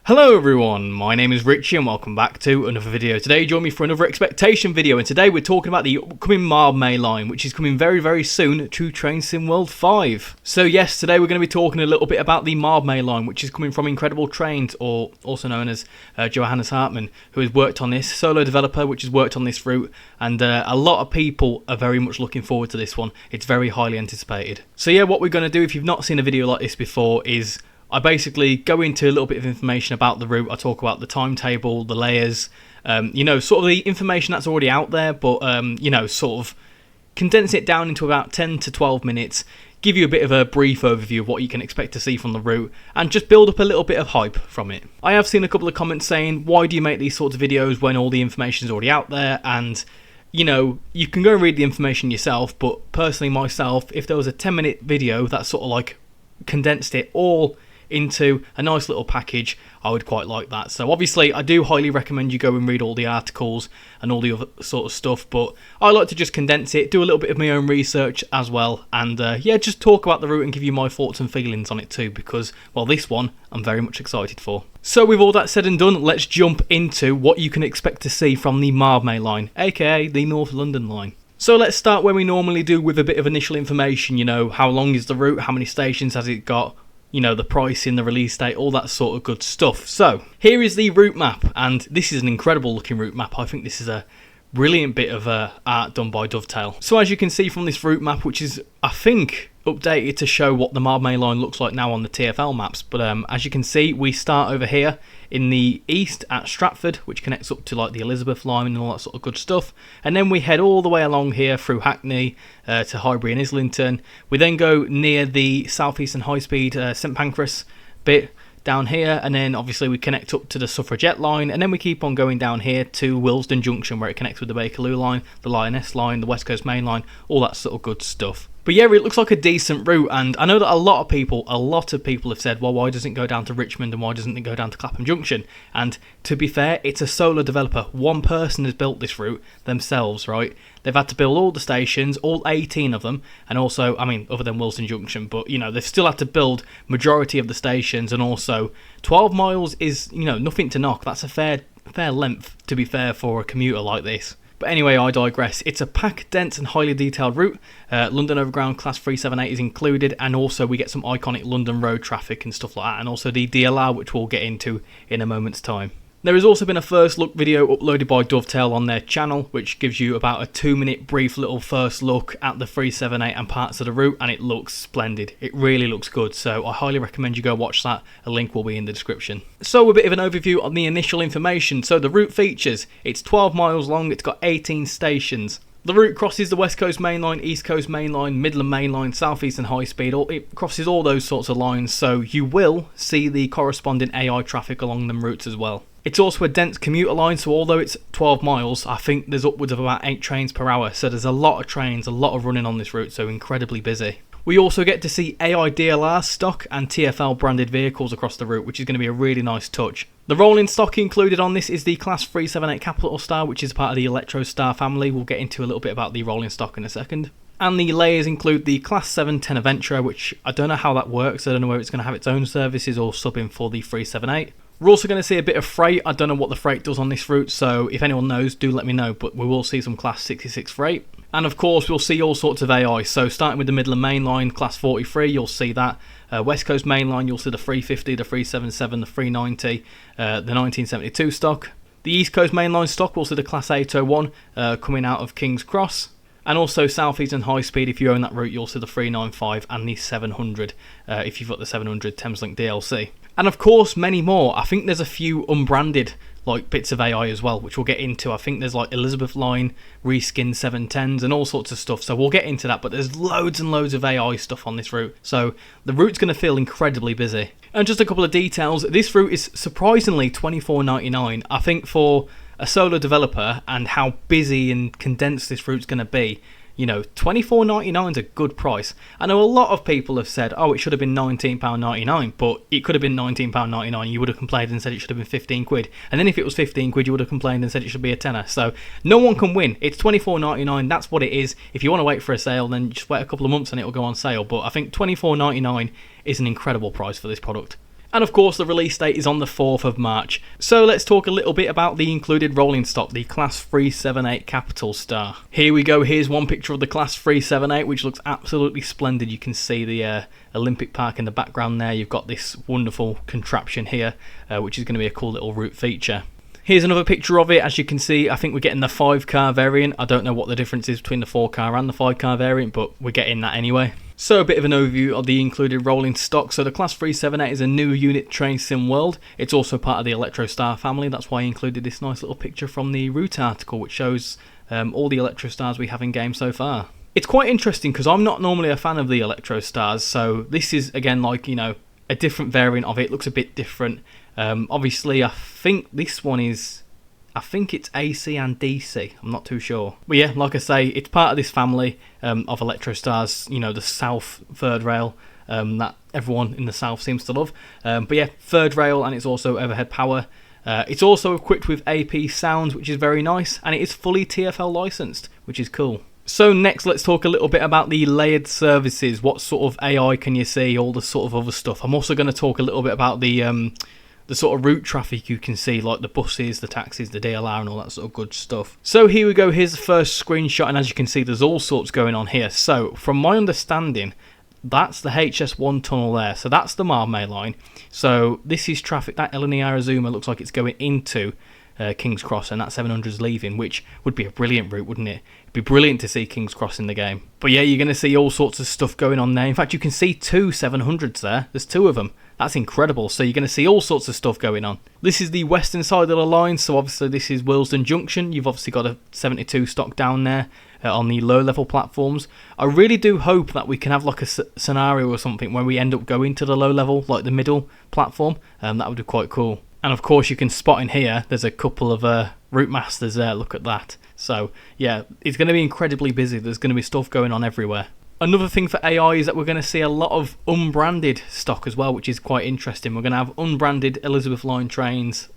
Hello everyone, my name is Richie and welcome back to another video. Today join me for another expectation video, and today we're talking about the upcoming Mildmay Line, which is coming very soon to Train Sim World 5. So yes, today we're going to be talking a little bit about the Mildmay Line, which is coming from Incredible Trains, or also known as Johannes Hartmann, who has worked on this, solo developer which has worked on this route, and a lot of people are very much looking forward to this one. It's very highly anticipated. So yeah, what we're going to do, if you've not seen a video like this before, is I basically go into a little bit of information about the route. I talk about the timetable, the layers, sort of the information that's already out there, but, sort of condense it down into about 10 to 12 minutes, give you a bit of a brief overview of what you can expect to see from the route, and just build up a little bit of hype from it. I have seen a couple of comments saying, why do you make these sorts of videos when all the information is already out there? And you can go and read the information yourself, but personally myself, if there was a 10-minute video that sort of like condensed it all into a nice little package, I would quite like that. So obviously I do highly recommend you go and read all the articles and all the other sort of stuff, but I like to just condense it, do a little bit of my own research as well, and just talk about the route and give you my thoughts and feelings on it too, because, well, this one I'm very much excited for. So with all that said and done, let's jump into what you can expect to see from the Mildmay Line, aka the North London line. So let's start where we normally do, with a bit of initial information. How long is the route, how many stations has it got, the pricing, the release date, all that sort of good stuff. So here is the route map, and this is an incredible looking route map. I think this is a brilliant bit of art done by Dovetail. So as you can see from this route map, which is, I think, updated to show what the Mildmay Line looks like now on the TfL maps, but as you can see, we start over here in the east at Stratford, which connects up to like the Elizabeth line and all that sort of good stuff, and then we head all the way along here through Hackney to Highbury and Islington. We then go near the South Eastern High Speed St Pancras bit down here, and then obviously we connect up to the Suffragette line, and then we keep on going down here to Willesden Junction, where it connects with the Bakerloo line, the Lioness line, the West Coast Main Line, all that sort of good stuff. But yeah, it looks like a decent route, and I know that a lot of people have said, well, why doesn't it go down to Richmond and why doesn't it go down to Clapham Junction? And to be fair, it's a solo developer. One person has built this route themselves, right? They've had to build all the stations, all 18 of them, and also, other than Willesden Junction, but, they've still had to build majority of the stations, and also 12 miles is, nothing to knock. That's a fair length, to be fair, for a commuter like this. But anyway, I digress. It's a pack-dense and highly detailed route. London Overground Class 378 is included, and also we get some iconic London road traffic and stuff like that, and also the DLR, which we'll get into in a moment's time. There has also been a first look video uploaded by Dovetail on their channel, which gives you about a 2-minute brief little first look at the 378 and parts of the route, and it looks splendid. It really looks good, so I highly recommend you go watch that. A link will be in the description. So a bit of an overview on the initial information. So the route features, it's 12 miles long, it's got 18 stations. The route crosses the West Coast Main Line, East Coast Main Line, Midland Main Line, South Eastern High Speed. It crosses all those sorts of lines, so you will see the corresponding AI traffic along them routes as well. It's also a dense commuter line, so although it's 12 miles, I think there's upwards of about 8 trains per hour, so there's a lot of trains, a lot of running on this route, so incredibly busy. We also get to see AI DLR stock and TfL branded vehicles across the route, which is going to be a really nice touch. The rolling stock included on this is the Class 378 Capital Star, which is part of the Electro Star family. We'll get into a little bit about the rolling stock in a second. And the layers include the Class 7 Tenor Venture, which I don't know how that works. I don't know whether it's going to have its own services or sub in for the 378. We're also going to see a bit of freight. I don't know what the freight does on this route, so if anyone knows, do let me know, but we will see some Class 66 freight. And of course, we'll see all sorts of AI, so starting with the Midland Main Line, Class 43, you'll see that. West Coast Main Line, you'll see the 350, the 377, the 390, the 1972 stock. The East Coast Main Line stock, we'll see the Class 801 coming out of King's Cross. And also South Eastern High Speed, if you own that route, you'll see the 395 and the 700 if you've got the 700 Thameslink DLC. And of course, many more. I think there's a few unbranded bits of AI as well, which we'll get into. I think there's Elizabeth Line, reskinned 710s, and all sorts of stuff. So we'll get into that, but there's loads and loads of AI stuff on this route. So the route's going to feel incredibly busy. And just a couple of details. This route is surprisingly $24.99. I think for a solo developer and how busy and condensed this route's going to be, $24.99 is a good price. I know a lot of people have said, oh, it should have been £19.99, but it could have been £19.99. You would have complained and said it should have been 15 quid. And then if it was 15 quid, you would have complained and said it should be a tenner. So no one can win. It's £24.99. That's what it is. If you want to wait for a sale, then just wait a couple of months and it'll go on sale. But I think £24.99 is an incredible price for this product. And of course the release date is on the 4th of March. So let's talk a little bit about the included rolling stock, the Class 378 Capital Star. Here we go, here's one picture of the Class 378 which looks absolutely splendid. You can see the Olympic Park in the background there. You've got this wonderful contraption here which is going to be a cool little route feature. Here's another picture of it. As you can see, I think we're getting the 5-car variant. I don't know what the difference is between the 4-car and the 5-car variant, but we're getting that anyway. So a bit of an overview of the included rolling stock. So the Class 378 is a new unit train sim world. It's also part of the Electrostar family. That's why I included this nice little picture from the route article, which shows all the Electrostars we have in game so far. It's quite interesting because I'm not normally a fan of the Electrostars, so this is again like, you know, a different variant of it. It looks a bit different. Obviously I think this one is, I think it's AC and DC, I'm not too sure. But yeah, like I say, it's part of this family of Electrostars, you know, the South third rail that everyone in the South seems to love. But yeah, third rail, and it's also overhead power. It's also equipped with AP sounds, which is very nice, and it is fully TfL licensed, which is cool. So next, let's talk a little bit about the layered services. What sort of AI can you see, all the sort of other stuff. I'm also going to talk a little bit about the sort of route traffic you can see, like the buses, the taxis, the DLR and all that sort of good stuff. So here we go, here's the first screenshot, and as you can see there's all sorts going on here. So from my understanding, that's the HS1 tunnel there, so that's the Mildmay Line. So this is traffic, that Eleni Arizuma looks like it's going into King's Cross, and that 700 is leaving, which would be a brilliant route, wouldn't it? It'd be brilliant to see King's Cross in the game. But yeah, you're going to see all sorts of stuff going on there. In fact, you can see 2 700s there. There's 2 of them. That's incredible. So you're going to see all sorts of stuff going on. This is the western side of the line, so obviously this is Willesden Junction. You've obviously got a 72 stock down there on the low level platforms. I really do hope that we can have like a scenario or something where we end up going to the low level, like the middle platform. That would be quite cool. And of course you can spot in here, there's a couple of route masters there, look at that. So yeah, it's going to be incredibly busy, there's going to be stuff going on everywhere. Another thing for AI is that we're going to see a lot of unbranded stock as well, which is quite interesting. We're going to have unbranded Elizabeth Line trains,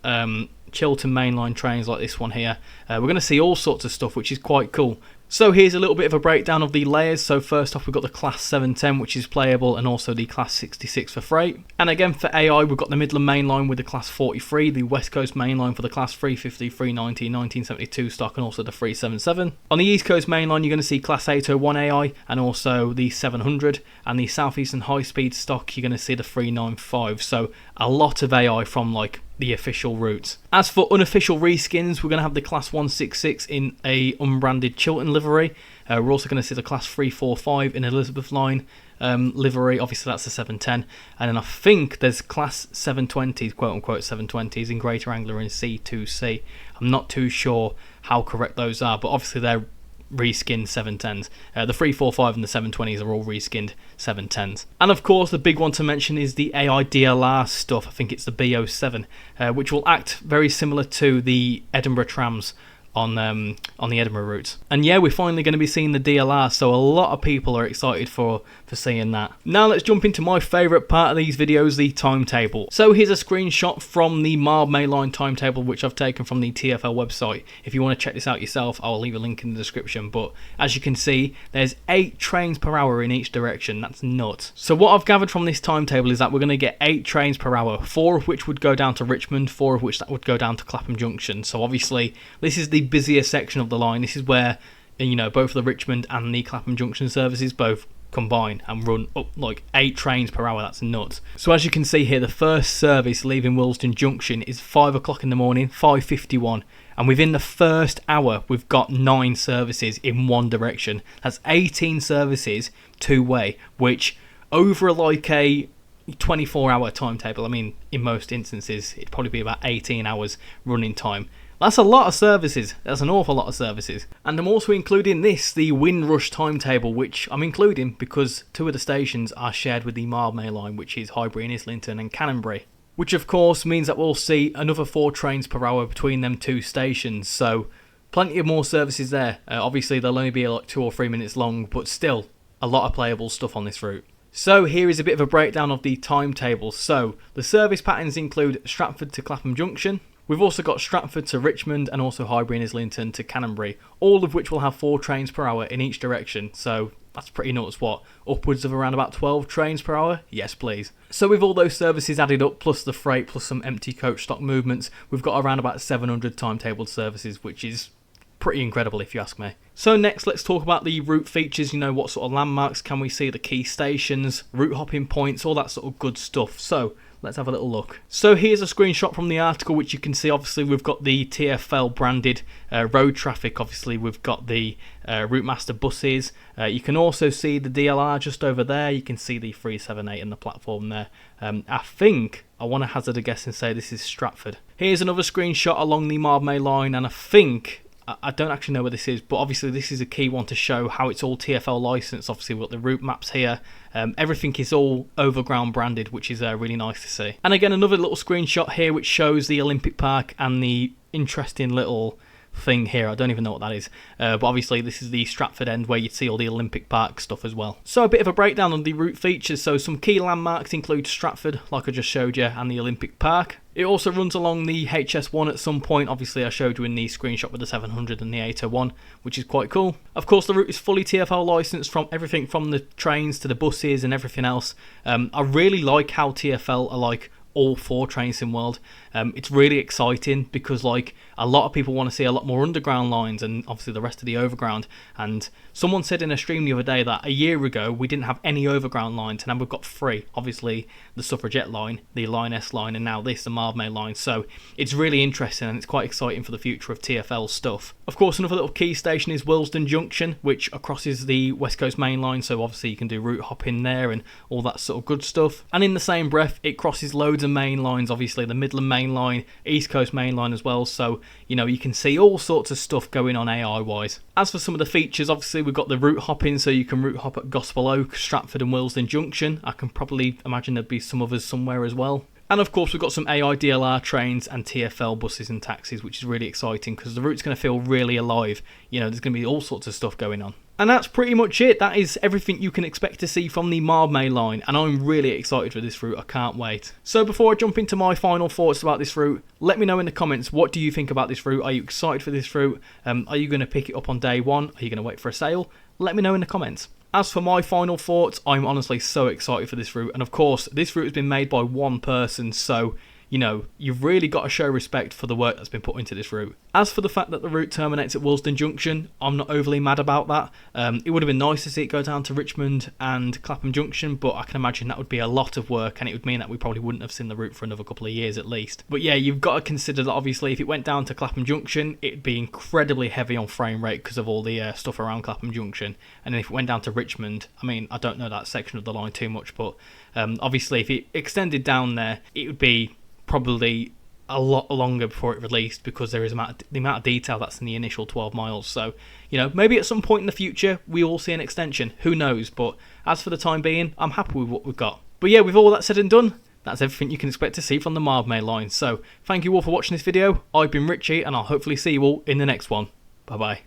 Chiltern Main Line trains like this one here. We're going to see all sorts of stuff, which is quite cool. So here's a little bit of a breakdown of the layers. So first off, we've got the Class 710, which is playable, and also the Class 66 for freight. And again, for AI, we've got the Midland Main Line with the Class 43, the West Coast Main Line for the Class 350, 390, 1972 stock, and also the 377. On the East Coast Main Line, you're going to see Class 801 AI, and also the 700, and the Southeastern High Speed stock, you're going to see the 395. So a lot of AI from like the official routes. As for unofficial reskins, we're going to have the Class 166 in a unbranded Chiltern livery. We're also going to see the Class 345 in Elizabeth Line livery. Obviously that's the 710. And then I think there's Class 720s, quote unquote 720s, in Greater Anglia in C2C. I'm not too sure how correct those are, but obviously they're reskinned 710s. The 345 and the 720s are all reskinned 710s. And of course the big one to mention is the AI DLR stuff. I think it's the B07, which will act very similar to the Edinburgh trams on the Edinburgh route. And yeah, we're finally going to be seeing the DLR, so a lot of people are excited for seeing that. Now let's jump into my favourite part of these videos, the timetable. So here's a screenshot from the Mildmay Line timetable, which I've taken from the TfL website. If you want to check this out yourself, I'll leave a link in the description. But as you can see, there's 8 trains per hour in each direction. That's nuts. So what I've gathered from this timetable is that we're going to get 8 trains per hour, 4 of which would go down to Richmond, 4 of which that would go down to Clapham Junction. So obviously this is the busier section of the line. This is where, you know, both the Richmond and the Clapham Junction services both combine and run up like 8 trains per hour. That's nuts. So as you can see here, the first service leaving Willesden Junction is 5 o'clock in the morning, 5:51, and within the first hour we've got 9 services in one direction. That's 18 services two-way, which over like a 24-hour timetable, I mean in most instances it'd probably be about 18 hours running time. That's a lot of services. That's an awful lot of services. And I'm also including this, the Windrush timetable, which I'm including because 2 of the stations are shared with the Mildmay Line, which is Highbury and Islington and Canonbury. Which of course means that we'll see another 4 trains per hour between them 2 stations. So plenty of more services there. Obviously they'll only be like 2 or 3 minutes long, but still a lot of playable stuff on this route. So here is a bit of a breakdown of the timetable. So the service patterns include Stratford to Clapham Junction, We've also got Stratford to Richmond and also Highbury and Islington to Canterbury, all of which will have 4 trains per hour in each direction, so that's pretty nuts. What, upwards of around about 12 trains per hour? Yes please. So with all those services added up, plus the freight, plus some empty coach stock movements, we've got around about 700 timetabled services, which is pretty incredible if you ask me. So next, let's talk about the route features. You know, what sort of landmarks can we see, the key stations, route hopping points, all that sort of good stuff. So let's have a little look. So here's a screenshot from the article, which you can see. Obviously we've got the TfL branded road traffic. Obviously we've got the Route Master buses. You can also see the DLR just over there. You can see the 378 and the platform there. I want to hazard a guess and say this is Stratford. Here's another screenshot along the Mildmay Line, and I don't actually know where this is, but obviously this is a key one to show how it's all TfL licensed. Obviously we've got the route maps here. Everything is all overground branded, which is really nice to see. And again, another little screenshot here which shows the Olympic Park and the interesting little thing here. I don't even know what that is, but obviously this is the Stratford end where you'd see all the Olympic Park stuff as well. So a bit of a breakdown on the route features. So some key landmarks include Stratford, like I just showed you, and the Olympic Park. It also runs along the HS1 at some point. Obviously I showed you in the screenshot with the 700 and the 801, which is quite cool. Of course the route is fully TfL licensed, from everything from the trains to the buses and everything else. I really like how TfL are like all 4 trains in world. It's really exciting because like a lot of people want to see a lot more underground lines and obviously the rest of the overground. And someone said in a stream the other day that a year ago we didn't have any overground lines, and now we've got 3. Obviously the Suffragette line, the Line S line, and now this, the Mildmay Line. So it's really interesting and it's quite exciting for the future of TfL stuff. Of course, another little key station is Willesden Junction, which crosses the West Coast Main Line, so obviously you can do route hopping there and all that sort of good stuff. And in the same breath, it crosses loads of main lines, obviously the Midland Main Line, East Coast Main Line as well, so you know, you can see all sorts of stuff going on AI wise. As for some of the features, obviously we've got the route hopping, so you can route hop at Gospel Oak, Stratford and Willesden Junction. I can probably imagine there'd be some others somewhere as well. And of course we've got some AI DLR trains and TfL buses and taxis, which is really exciting because the route's going to feel really alive. You know, there's going to be all sorts of stuff going on. And that's pretty much it. That is everything you can expect to see from the Mildmay Line, and I'm really excited for this route. I can't wait. So before I jump into my final thoughts about this route, let me know in the comments, what do you think about this route? Are you excited for this route? Are you going to pick it up on day one? Are you going to wait for a sale? Let me know in the comments. As for my final thoughts, I'm honestly so excited for this route, and of course this route has been made by one person, so you know, you've really got to show respect for the work that's been put into this route. As for the fact that the route terminates at Willesden Junction, I'm not overly mad about that. It would have been nice to see it go down to Richmond and Clapham Junction, but I can imagine that would be a lot of work and it would mean that we probably wouldn't have seen the route for another couple of years at least. But yeah, you've got to consider that obviously if it went down to Clapham Junction, it'd be incredibly heavy on frame rate because of all the stuff around Clapham Junction. And then if it went down to Richmond, I mean, I don't know that section of the line too much, but obviously if it extended down there, it would be probably a lot longer before it released because there is the amount of detail that's in the initial 12 miles. So, you know, maybe at some point in the future we will see an extension. Who knows? But as for the time being, I'm happy with what we've got. But yeah, with all that said and done, that's everything you can expect to see from the Mildmay Line. So, thank you all for watching this video. I've been Richie, and I'll hopefully see you all in the next one. Bye bye.